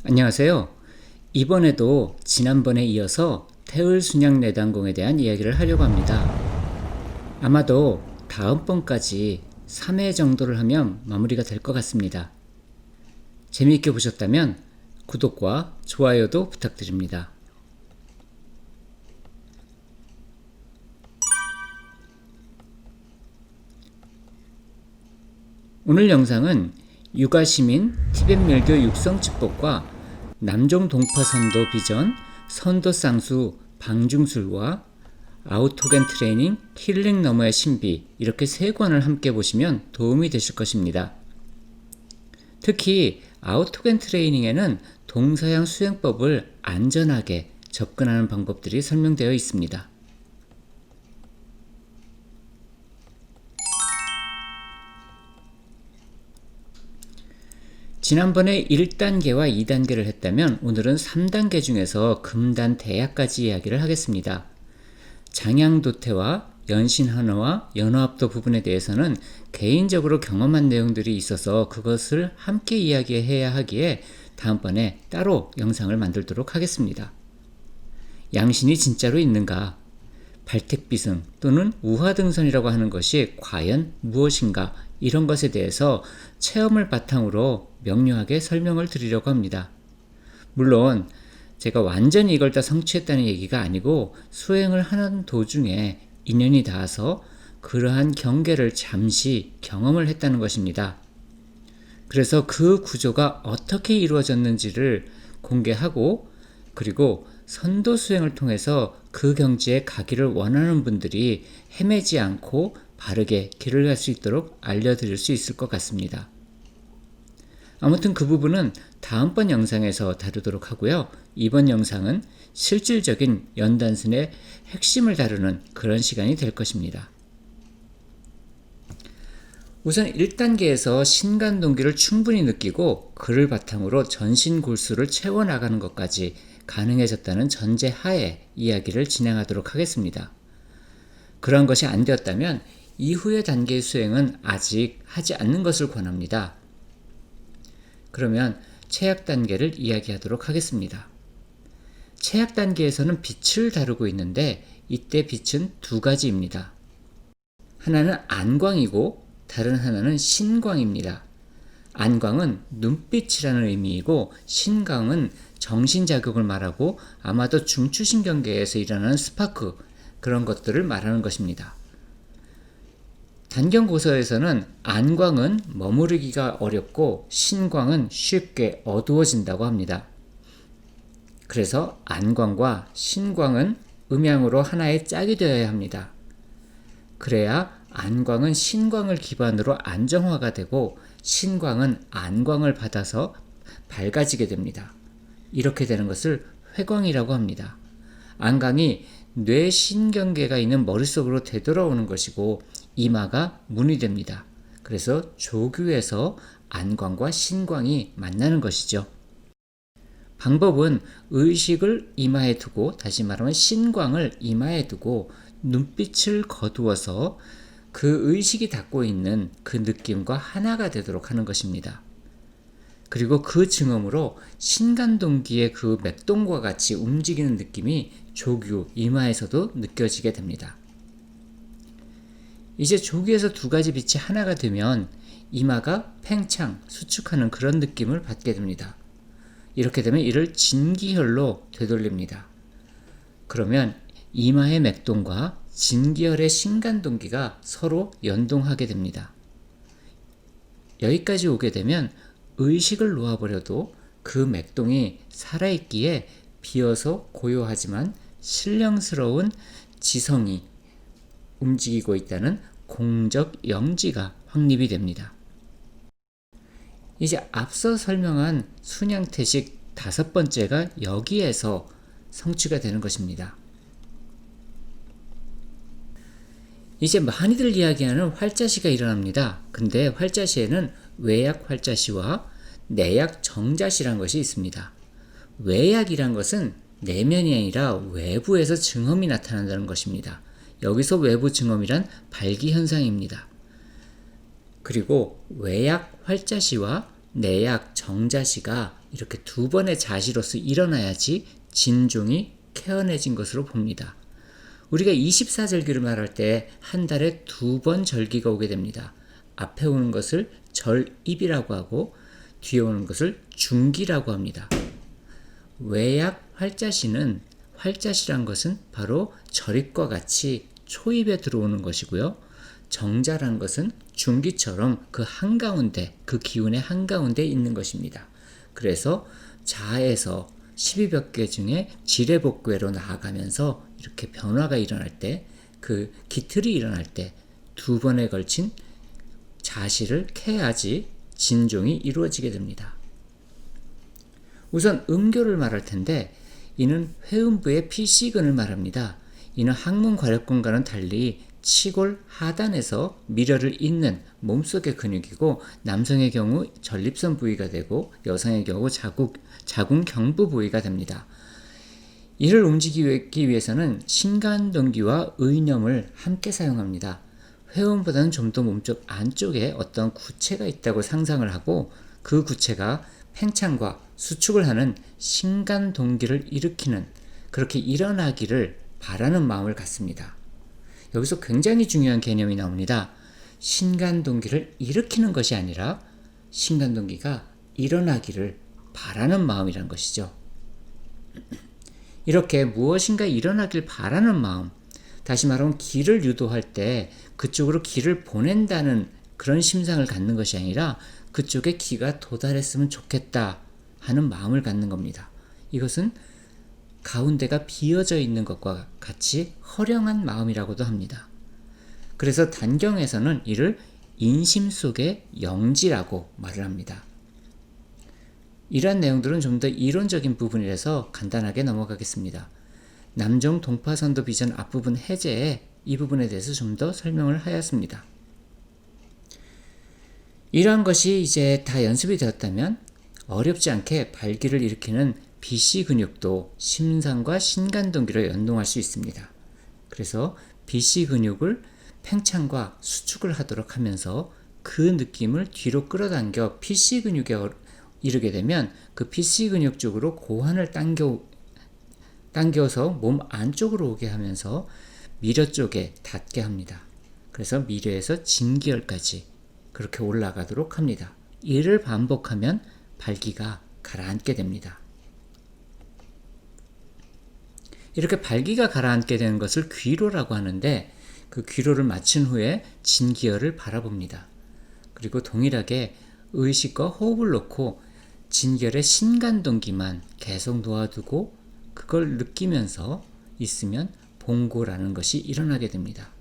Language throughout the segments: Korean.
안녕하세요. 이번에도 지난번에 이어서 태을순양내단공에 대한 이야기를 하려고 합니다. 아마도 다음번까지 3회 정도를 하면 마무리가 될 것 같습니다. 재미있게 보셨다면 구독과 좋아요도 부탁드립니다. 오늘 영상은 육아시민 티벳밀교 육성축복과 남종 동파선도 비전 선도쌍수 방중술과 아우토겐 트레이닝 힐링 너머의 신비, 이렇게 세 권을 함께 보시면 도움이 되실 것입니다. 특히 아우토겐 트레이닝에는 동서양 수행법을 안전하게 접근하는 방법들이 설명되어 있습니다. 지난번에 1단계와 2단계를 했다면 오늘은 3단계 중에서 금단 대약까지 이야기를 하겠습니다. 장양도태와 연신한어와 연어합도 부분에 대해서는 개인적으로 경험한 내용들이 있어서 그것을 함께 이야기해야 하기에 다음번에 따로 영상을 만들도록 하겠습니다. 양신이 진짜로 있는가? 발택비승 또는 우화등선이라고 하는 것이 과연 무엇인가? 이런 것에 대해서 체험을 바탕으로 명료하게 설명을 드리려고 합니다. 물론 제가 완전히 이걸 다 성취했다는 얘기가 아니고 수행을 하는 도중에 인연이 닿아서 그러한 경계를 잠시 경험을 했다는 것입니다. 그래서 그 구조가 어떻게 이루어졌는지를 공개하고, 그리고 선도 수행을 통해서 그 경지에 가기를 원하는 분들이 헤매지 않고 바르게 길을 갈 수 있도록 알려드릴 수 있을 것 같습니다. 아무튼 그 부분은 다음번 영상에서 다루도록 하고요. 이번 영상은 실질적인 연단선의 핵심을 다루는 그런 시간이 될 것입니다. 우선 1단계에서 신간동기를 충분히 느끼고 그를 바탕으로 전신골수를 채워나가는 것까지 가능해졌다는 전제 하에 이야기를 진행하도록 하겠습니다. 그런 것이 안 되었다면 이후의 단계의 수행은 아직 하지 않는 것을 권합니다. 그러면 체약 단계를 이야기하도록 하겠습니다. 체약 단계에서는 빛을 다루고 있는데 이때 빛은 두 가지입니다. 하나는 안광이고 다른 하나는 신광입니다. 안광은 눈빛이라는 의미이고 신광은 정신자극을 말하고 아마도 중추신경계에서 일어나는 스파크, 그런 것들을 말하는 것입니다. 단경고서에서는 안광은 머무르기가 어렵고 신광은 쉽게 어두워진다고 합니다. 그래서 안광과 신광은 음양으로 하나의 짝이 되어야 합니다. 그래야 안광은 신광을 기반으로 안정화가 되고 신광은 안광을 받아서 밝아지게 됩니다. 이렇게 되는 것을 회광이라고 합니다. 안광이 뇌신경계가 있는 머릿속으로 되돌아오는 것이고 이마가 문이 됩니다. 그래서 조규에서 안광과 신광이 만나는 것이죠. 방법은 의식을 이마에 두고, 다시 말하면 신광을 이마에 두고 눈빛을 거두어서 그 의식이 닿고 있는 그 느낌과 하나가 되도록 하는 것입니다. 그리고 그 증험으로 신간동기의 그 맥동과 같이 움직이는 느낌이 조규, 이마에서도 느껴지게 됩니다. 이제 조규에서 두 가지 빛이 하나가 되면 이마가 팽창, 수축하는 그런 느낌을 받게 됩니다. 이렇게 되면 이를 진기혈로 되돌립니다. 그러면 이마의 맥동과 진기혈의 신간동기가 서로 연동하게 됩니다. 여기까지 오게 되면 의식을 놓아버려도 그 맥동이 살아있기에 비어서 고요하지만 신령스러운 지성이 움직이고 있다는 공적 영지가 확립이 됩니다. 이제 앞서 설명한 순양태식 5번째가 여기에서 성취가 되는 것입니다. 이제 많이들 이야기하는 활자시가 일어납니다. 근데 활자시에는 외약 활자시와 내약 정자시란 것이 있습니다. 외약이란 것은 내면이 아니라 외부에서 증험이 나타난다는 것입니다. 여기서 외부 증험이란 발기현상입니다. 그리고 외약 활자시와 내약 정자시가 이렇게 두 번의 자시로서 일어나야지 진종이 케어내진 것으로 봅니다. 우리가 24절기를 말할 때 한 달에 두 번 절기가 오게 됩니다. 앞에 오는 것을 절입이라고 하고 뒤에 오는 것을 중기라고 합니다. 외약 활자시는 활자시란 것은 바로 절입과 같이 초입에 들어오는 것이고요. 정자란 것은 중기처럼 그 한가운데, 그 기운의 한가운데 있는 것입니다. 그래서 자에서 12벽계 중에 지레복괴로 나아가면서 이렇게 변화가 일어날 때, 그 기틀이 일어날 때 두 번에 걸친 자시를 캐야지 진종이 이루어지게 됩니다. 우선 음교를 말할 텐데 이는 회음부의 피시근을 말합니다. 이는 항문 괄약근과는 달리 치골 하단에서 미려를 잇는 몸속의 근육이고 남성의 경우 전립선 부위가 되고 여성의 경우 자궁 경부 부위가 됩니다. 이를 움직이기 위해서는 신간동기와 의념을 함께 사용합니다. 회음보다는 좀 더 몸쪽 안쪽에 어떤 구체가 있다고 상상을 하고 그 구체가 팽창과 수축을 하는 신간동기를 일으키는, 그렇게 일어나기를 바라는 마음을 갖습니다. 여기서 굉장히 중요한 개념이 나옵니다. 신간동기를 일으키는 것이 아니라 신간동기가 일어나기를 바라는 마음이라는 것이죠. 이렇게 무엇인가 일어나길 바라는 마음, 다시 말하면 기를 유도할 때 그쪽으로 기를 보낸다는 그런 심상을 갖는 것이 아니라 그쪽에 기가 도달했으면 좋겠다 하는 마음을 갖는 겁니다. 이것은 가운데가 비어져 있는 것과 같이 허령한 마음이라고도 합니다. 그래서 단경에서는 이를 인심 속의 영지라고 말을 합니다. 이러한 내용들은 좀 더 이론적인 부분이라서 간단하게 넘어가겠습니다. 남종 동파선도 비전 앞부분 해제에 이 부분에 대해서 좀 더 설명을 하였습니다. 이러한 것이 이제 다 연습이 되었다면 어렵지 않게 발기를 일으키는 비씨 근육도 심상과 신간동기로 연동할 수 있습니다. 그래서 비씨 근육을 팽창과 수축을 하도록 하면서 그 느낌을 뒤로 끌어당겨 PC 근육에 이르게 되면 그 PC 근육 쪽으로 고환을 당겨서 몸 안쪽으로 오게 하면서 미려 쪽에 닿게 합니다. 그래서 미려에서 진기혈까지 그렇게 올라가도록 합니다. 이를 반복하면 발기가 가라앉게 됩니다. 이렇게 발기가 가라앉게 되는 것을 귀로라고 하는데 그 귀로를 마친 후에 진기혈을 바라봅니다. 그리고 동일하게 의식과 호흡을 놓고 진기혈의 신간동기만 계속 놓아두고 그걸 느끼면서 있으면 봉고라는 것이 일어나게 됩니다.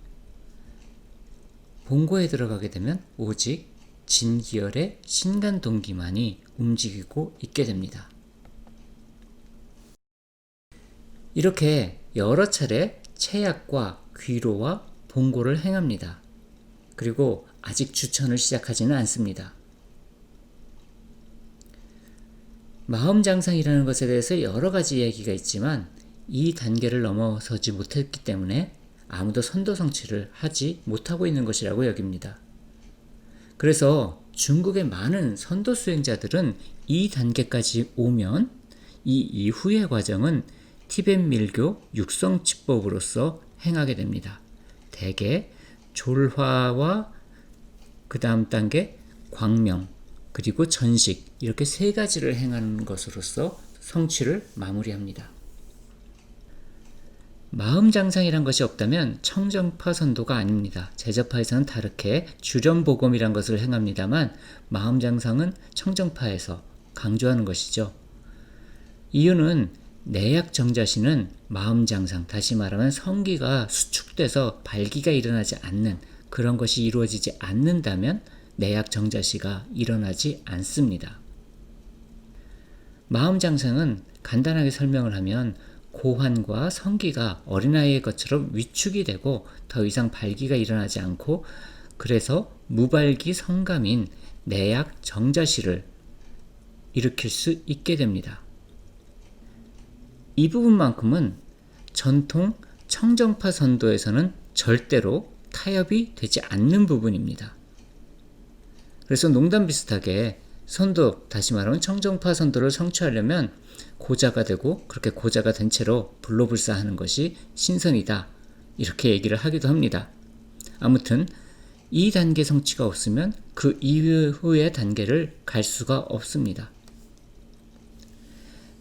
봉고에 들어가게 되면 오직 진기혈의 신간동기만이 움직이고 있게 됩니다. 이렇게 여러 차례 체약과 귀로와 봉고를 행합니다. 그리고 아직 추천을 시작하지는 않습니다. 마음장상이라는 것에 대해서 여러 가지 얘기가 있지만 이 단계를 넘어서지 못했기 때문에 아무도 선도 성취를 하지 못하고 있는 것이라고 여깁니다. 그래서 중국의 많은 선도 수행자들은 이 단계까지 오면 이 이후의 과정은 티벳 밀교 육성치법으로서 행하게 됩니다. 대개 졸화와 그 다음 단계 광명 그리고 전식 이렇게 세 가지를 행하는 것으로서 성취를 마무리합니다. 마음장상이란 것이 없다면 청정파 선도가 아닙니다. 제자파에서는 다르게 주련보검이란 것을 행합니다만 마음장상은 청정파에서 강조하는 것이죠. 이유는 내약정자시는 마음장상, 다시 말하면 성기가 수축돼서 발기가 일어나지 않는 그런 것이 이루어지지 않는다면 내약정자시가 일어나지 않습니다. 마음장상은 간단하게 설명을 하면 고환과 성기가 어린아이의 것처럼 위축이 되고 더 이상 발기가 일어나지 않고 그래서 무발기 성감인 내약 정자시를 일으킬 수 있게 됩니다. 이 부분만큼은 전통 청정파 선도에서는 절대로 타협이 되지 않는 부분입니다. 그래서 농담 비슷하게 선도, 다시 말하면 청정파 선도를 성취하려면 고자가 되고 그렇게 고자가 된 채로 불로불사하는 것이 신선이다. 이렇게 얘기를 하기도 합니다. 아무튼 이 단계 성취가 없으면 그 이후의 단계를 갈 수가 없습니다.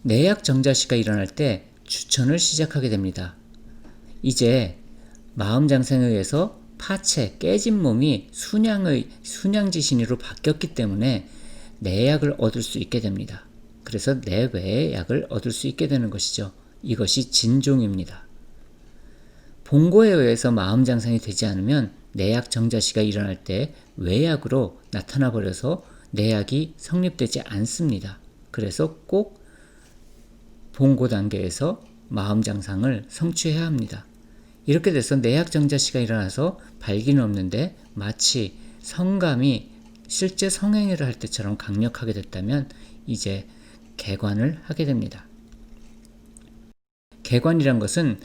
내약 정자시가 일어날 때 주천을 시작하게 됩니다. 이제 마음장생에 의해서 파체, 깨진 몸이 순양지신이로 바뀌었기 때문에 내약을 얻을 수 있게 됩니다. 그래서 내외의 약을 얻을 수 있게 되는 것이죠. 이것이 진종입니다. 본고에 의해서 마음장생이 되지 않으면 내약 정자시가 일어날 때 외약으로 나타나 버려서 내약이 성립되지 않습니다. 그래서 꼭 본고 단계에서 마음장상을 성취해야 합니다. 이렇게 돼서 내약 정자시가 일어나서 발기는 없는데 마치 성감이 실제 성행위를 할 때처럼 강력하게 됐다면 이제 개관을 하게 됩니다. 개관이란 것은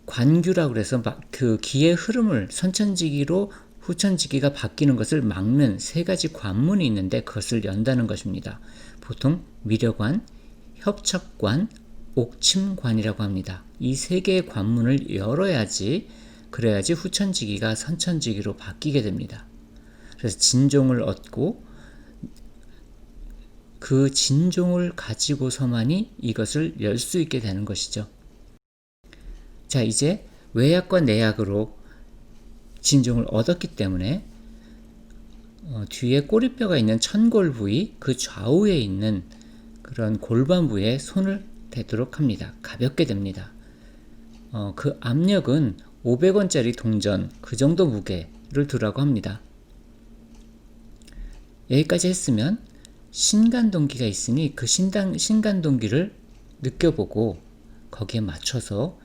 관규라고 해서 그 기의 흐름을 선천지기로 후천지기가 바뀌는 것을 막는 세 가지 관문이 있는데 그것을 연다는 것입니다. 보통 미려관, 협척관, 옥침관이라고 합니다. 이 세 개의 관문을 그래야지 후천지기가 선천지기로 바뀌게 됩니다. 그래서 진종을 얻고 그 진종을 가지고서만이 이것을 열 수 있게 되는 것이죠. 자, 이제 외약과 내약으로 진종을 얻었기 때문에 뒤에 꼬리뼈가 있는 천골 부위, 그 좌우에 있는 그런 골반 부위에 손을 대도록 합니다. 가볍게 됩니다. 그 압력은 500원짜리 동전 그 정도 무게를 두라고 합니다. 여기까지 했으면 신간동기가 있으니 그 신간동기를 느껴보고 거기에 맞춰서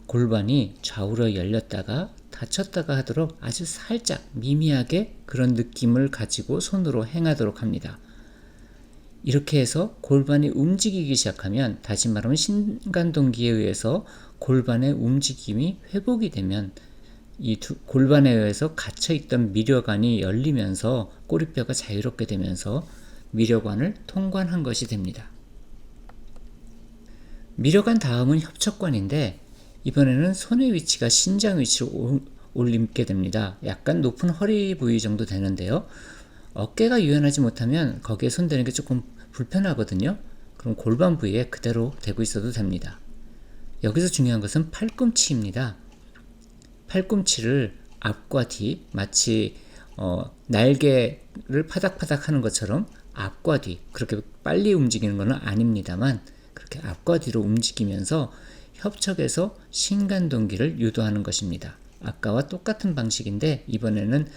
골반이 좌우로 열렸다가 닫혔다가 하도록 아주 살짝 미미하게 그런 느낌을 가지고 손으로 행하도록 합니다. 이렇게 해서 골반이 움직이기 시작하면, 다시 말하면 신간동기에 의해서 골반의 움직임이 회복이 되면 이 골반에 의해서 갇혀있던 미려관이 열리면서 꼬리뼈가 자유롭게 되면서 미려관을 통관한 것이 됩니다. 미려관 다음은 협척관인데 이번에는 손의 위치가 신장 위치로 올리게 됩니다. 약간 높은 허리 부위 정도 되는데요. 어깨가 유연하지 못하면 거기에 손대는 게 조금 불편하거든요. 그럼 골반 부위에 그대로 대고 있어도 됩니다. 여기서 중요한 것은 팔꿈치입니다. 팔꿈치를 앞과 뒤, 마치 날개를 파닥파닥 하는 것처럼 앞과 뒤, 그렇게 빨리 움직이는 것은 아닙니다만 그렇게 앞과 뒤로 움직이면서 협척에서 신간동기를 유도하는 것입니다. 아까와 똑같은 방식인데 이번에는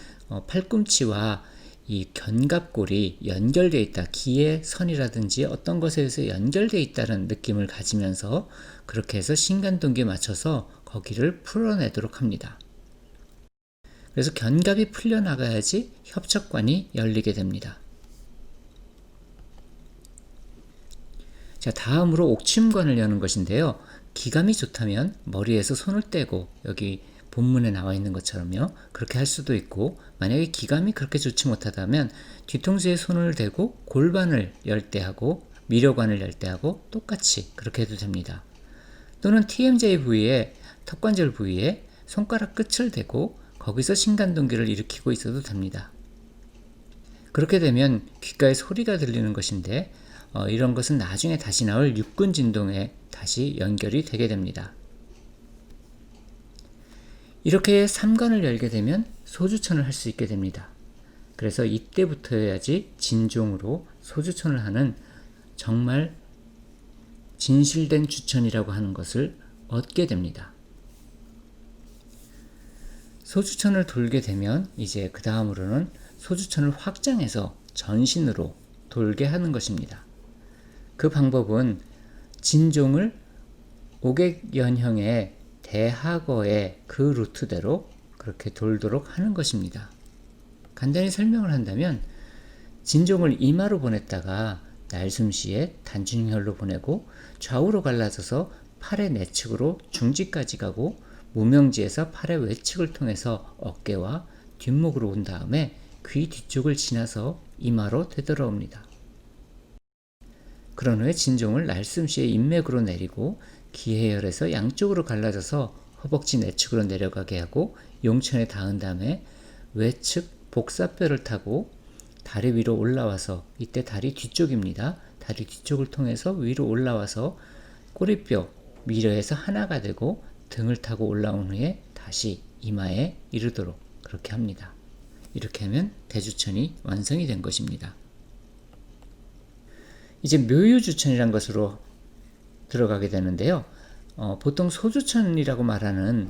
팔꿈치와 이 견갑골이 연결되어 있다, 기의 선이라든지 어떤 것에 의해서 연결되어 있다는 느낌을 가지면서 그렇게 해서 신간동기에 맞춰서 거기를 풀어내도록 합니다. 그래서 견갑이 풀려나가야지 협척관이 열리게 됩니다. 자, 다음으로 옥침관을 여는 것인데요. 기감이 좋다면 머리에서 손을 떼고, 여기 본문에 나와 있는 것처럼요, 그렇게 할 수도 있고, 만약에 기감이 그렇게 좋지 못하다면 뒤통수에 손을 대고 골반을 열 때 하고 미려관을 열 때 하고 똑같이 그렇게 해도 됩니다. 또는 TMJ 부위에, 턱관절 부위에 손가락 끝을 대고 거기서 신간동기를 일으키고 있어도 됩니다. 그렇게 되면 귓가에 소리가 들리는 것인데 이런 것은 나중에 다시 나올 육근진동에 다시 연결이 되게 됩니다. 이렇게 삼관을 열게 되면 소주천을 할 수 있게 됩니다. 그래서 이때부터야지 진종으로 소주천을 하는 정말 진실된 주천이라고 하는 것을 얻게 됩니다. 소주천을 돌게 되면 이제 그 다음으로는 소주천을 확장해서 전신으로 돌게 하는 것입니다. 그 방법은 진종을 오객연형의 대하거의 그 루트대로 그렇게 돌도록 하는 것입니다. 간단히 설명을 한다면 진종을 이마로 보냈다가 날숨시에 단중혈로 보내고 좌우로 갈라져서 팔의 내측으로 중지까지 가고 무명지에서 팔의 외측을 통해서 어깨와 뒷목으로 온 다음에 귀 뒤쪽을 지나서 이마로 되돌아옵니다. 그런 후에 진종을 날숨시에 인맥으로 내리고 기해열에서 양쪽으로 갈라져서 허벅지 내측으로 내려가게 하고 용천에 닿은 다음에 외측 복사뼈를 타고 다리 위로 올라와서, 이때 다리 뒤쪽입니다. 다리 뒤쪽을 통해서 위로 올라와서 꼬리뼈 미려에서 하나가 되고 등을 타고 올라온 후에 다시 이마에 이르도록 그렇게 합니다. 이렇게 하면 대주천이 완성이 된 것입니다. 이제 묘유주천이란 것으로 들어가게 되는데요. 보통 소주천이라고 말하는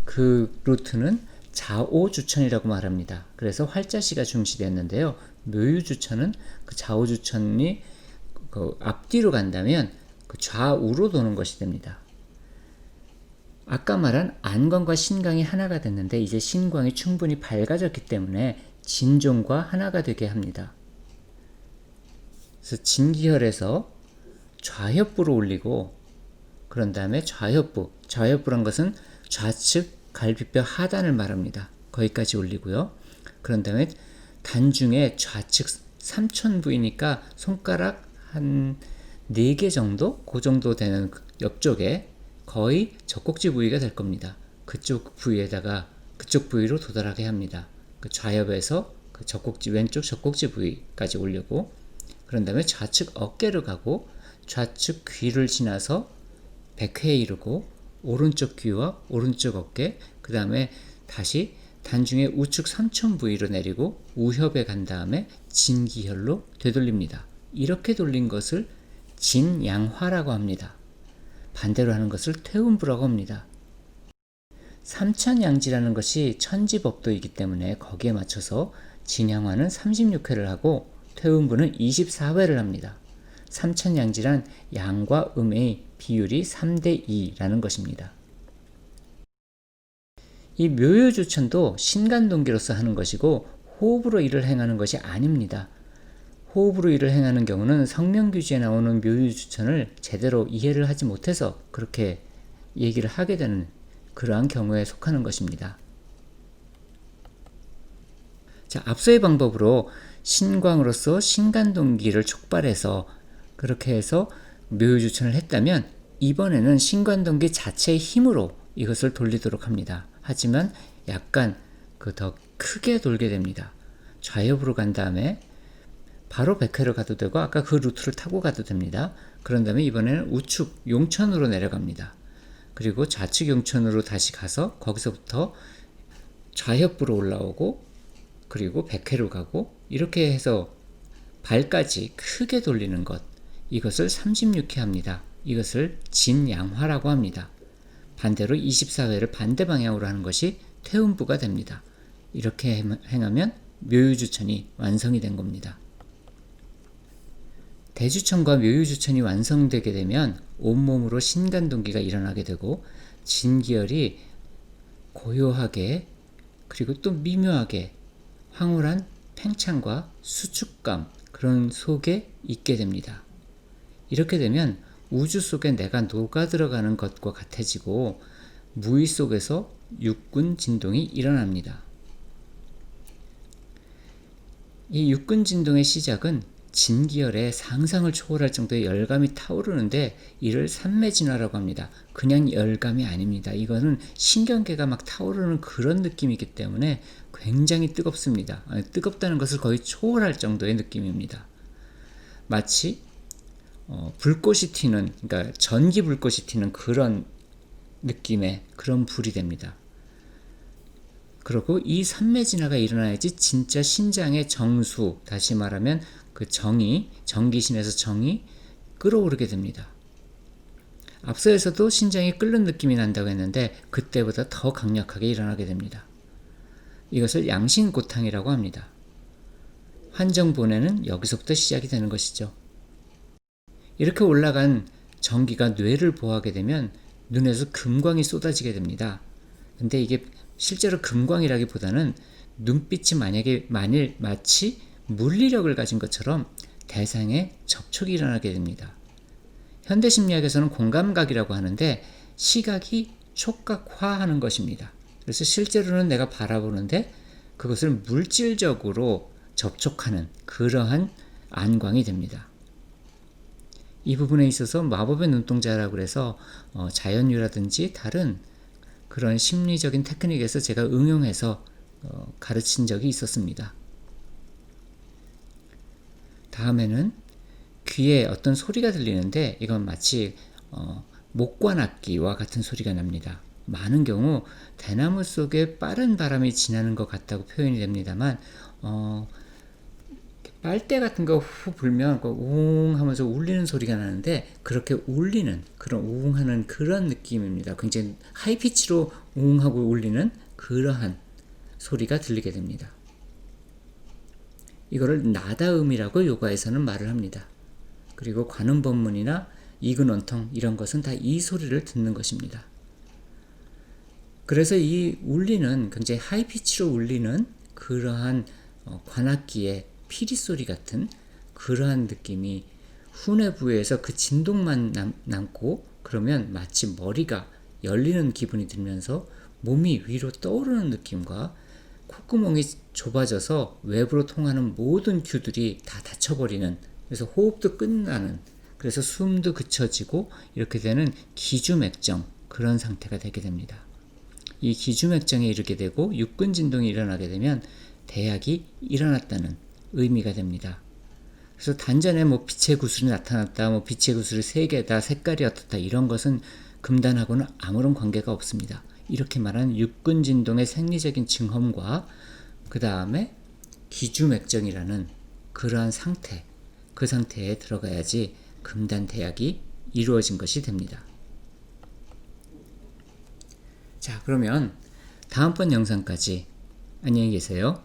그 루트는 좌오주천이라고 말합니다. 그래서 활자시가 중시되었는데요. 묘유주천은 그 좌오주천이 그 앞뒤로 간다면 그 좌우로 도는 것이 됩니다. 아까 말한 안광과 신광이 하나가 됐는데 이제 신광이 충분히 밝아졌기 때문에 진종과 하나가 되게 합니다. 그래서 진기혈에서 좌협부로 올리고 그런 다음에 좌협부란 것은 좌측 갈비뼈 하단을 말합니다. 거기까지 올리고요. 그런 다음에 단중에 좌측 삼촌 부위니까 손가락 한 4개 정도? 그 정도 되는 옆쪽에 거의 젖꼭지 부위가 될 겁니다. 그쪽 부위로 도달하게 합니다. 그 좌협에서 그 왼쪽 젖꼭지 부위까지 올리고 그런 다음에 좌측 어깨를 가고 좌측 귀를 지나서 백회에 이르고 오른쪽 귀와 오른쪽 어깨, 그 다음에 다시 단중의 우측 삼촌 부위로 내리고 우협에 간 다음에 진기혈로 되돌립니다. 이렇게 돌린 것을 진양화라고 합니다. 반대로 하는 것을 퇴운부라고 합니다. 삼천양지라는 것이 천지법도이기 때문에 거기에 맞춰서 진양화는 36회를 하고 퇴운부는 24회를 합니다. 삼천양지란 양과 음의 비율이 3대2라는 것입니다. 이 묘유주천도 신간동기로서 하는 것이고 호흡으로 일을 행하는 것이 아닙니다. 호흡으로 일을 행하는 경우는 성명규지에 나오는 묘유주천을 제대로 이해를 하지 못해서 그렇게 얘기를 하게 되는 그러한 경우에 속하는 것입니다. 자, 앞서의 방법으로 신광으로서 신간동기를 촉발해서 그렇게 해서 묘유주천을 했다면 이번에는 신간동기 자체의 힘으로 이것을 돌리도록 합니다. 하지만 약간 더 크게 돌게 됩니다. 좌협으로 간 다음에 바로 백회로 가도 되고 아까 그 루트를 타고 가도 됩니다. 그런 다음에 이번에는 우측 용천으로 내려갑니다. 그리고 좌측 용천으로 다시 가서 거기서부터 좌협부로 올라오고 그리고 백회로 가고 이렇게 해서 발까지 크게 돌리는 것, 이것을 36회 합니다. 이것을 진양화라고 합니다. 반대로 24회를 반대 방향으로 하는 것이 퇴운부가 됩니다. 이렇게 행하면 묘유주천이 완성이 된 겁니다. 대주천과 묘유주천이 완성되게 되면 온몸으로 신간동기가 일어나게 되고 진기혈이 고요하게 그리고 또 미묘하게 황홀한 팽창과 수축감 그런 속에 있게 됩니다. 이렇게 되면 우주 속에 내가 녹아 들어가는 것과 같아지고 무의 속에서 육군 진동이 일어납니다. 이 육군 진동의 시작은 진기혈의 상상을 초월할 정도의 열감이 타오르는데 이를 산매진화라고 합니다. 그냥 열감이 아닙니다. 이거는 신경계가 막 타오르는 그런 느낌이기 때문에 굉장히 뜨겁습니다. 뜨겁다는 것을 거의 초월할 정도의 느낌입니다. 마치 불꽃이 튀는, 그러니까 전기 불꽃이 튀는 그런 느낌의 그런 불이 됩니다. 그리고 이 산매진화가 일어나야지 진짜 신장의 정수, 다시 말하면 그 정이, 정기신에서 정이 끓어오르게 됩니다. 앞서에서도 신장이 끓는 느낌이 난다고 했는데 그때보다 더 강력하게 일어나게 됩니다. 이것을 양신고탕이라고 합니다. 환정본에는 여기서부터 시작이 되는 것이죠. 이렇게 올라간 전기가 뇌를 보호하게 되면 눈에서 금광이 쏟아지게 됩니다. 근데 이게 실제로 금광이라기보다는 눈빛이 만일 마치 물리력을 가진 것처럼 대상에 접촉이 일어나게 됩니다. 현대심리학에서는 공감각이라고 하는데 시각이 촉각화하는 것입니다. 그래서 실제로는 내가 바라보는데 그것을 물질적으로 접촉하는 그러한 안광이 됩니다. 이 부분에 있어서 마법의 눈동자라고 해서 자연유라든지 다른 그런 심리적인 테크닉에서 제가 응용해서 가르친 적이 있었습니다. 다음에는 귀에 어떤 소리가 들리는데 이건 마치 목관악기와 같은 소리가 납니다. 많은 경우 대나무 속에 빠른 바람이 지나는 것 같다고 표현이 됩니다만 빨대 같은 거 후 불면 우웅 하면서 울리는 소리가 나는데 그렇게 울리는 그런 우웅하는 그런 느낌입니다. 굉장히 하이피치로 우웅하고 울리는 그러한 소리가 들리게 됩니다. 이거를 나다음이라고 요가에서는 말을 합니다. 그리고 관음법문이나 이근원통 이런 것은 다 이 소리를 듣는 것입니다. 그래서 이 울리는 굉장히 하이피치로 울리는 그러한 관악기의 피리 소리 같은 그러한 느낌이 후뇌 부위에서 그 진동만 남고 그러면 마치 머리가 열리는 기분이 들면서 몸이 위로 떠오르는 느낌과 콧구멍이 좁아져서 외부로 통하는 모든 큐들이 다 닫혀버리는, 그래서 호흡도 끝나는, 그래서 숨도 그쳐지고 이렇게 되는 기주맥정, 그런 상태가 되게 됩니다. 이 기주맥정에 이르게 되고 육근진동이 일어나게 되면 대약이 일어났다는 의미가 됩니다. 그래서 단전에 빛의 구슬이 나타났다, 빛의 구슬이 3개다, 색깔이 어떻다, 이런 것은 금단하고는 아무런 관계가 없습니다. 이렇게 말하는 육근진동의 생리적인 증험과 그 다음에 기주맥정이라는 그러한 상태, 그 상태에 들어가야지 금단대약이 이루어진 것이 됩니다. 자, 그러면 다음번 영상까지 안녕히 계세요.